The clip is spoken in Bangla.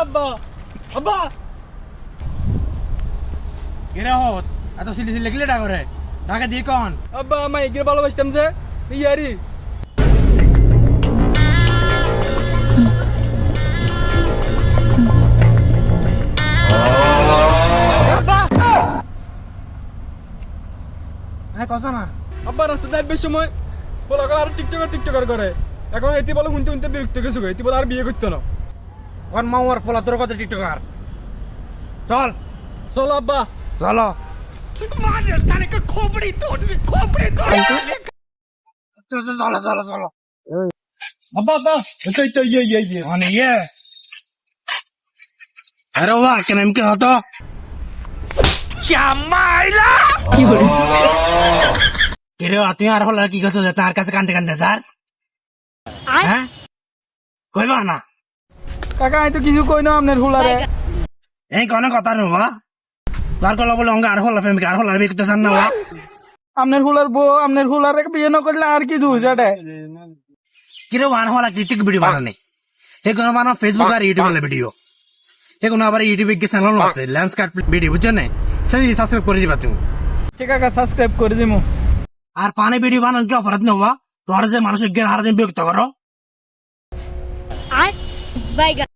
আব্বা আব্বা এরা হত এত সিলি সিলি লিখলে ডাকরে ডাকে দিয়ে কোন আব্বা আমি এগিয়ে ভালোবাসতাম যে ইয়ারি হ্যাঁ কসা না আব্বা রাস্তায় যাইবার সময় বলা আর টিকটকার করে এখন এটি বলে শুনতে শুনতে বিরক্ত গেছে এটি বলে আর বিয়ে করতো না কোন মাওয়ার ফলা তোর কত টিকটকার চল চলো আব্বা চলো চলো চলো চলো আব্বা আব্বা এই তো ইয়ে মানে ইয়ে আরে বাহ কেন এমকে হতো কিরে তুই আর হল কি করছো তার কাছে কান্দে কান্দে স্যার হ্যাঁ কইবা না কাকা আমি তো কিছু কই না আপনার হুলারে এই কোন কথা নবা তার কলা বলে অঙ্গ আর হল প্রেমিক আর হল আর বিয়ে করতে চান না আপনার হুলার বউ আপনার হুলারে বিয়ে না করলে আর কি দোষ এটা কিরে আর হল টিকটক ভিডিও বানানে এই কোন বানা ফেসবুক আর ইউটিউবে ভিডিও এখন আবার ইউটিউবে গিয়ে চ্যানেল আছে ল্যান্ডস্কেপ ভিডিও বুঝছো না সেই সাবস্ক্রাইব করে দিবা তুমি ঠিক আছে সাবস্ক্রাইব করে দিমু আর পানি ভিডিও বানান কি অপরাধ নেবা তোর যে মানুষের জ্ঞান হারাদিন বিরক্ত করো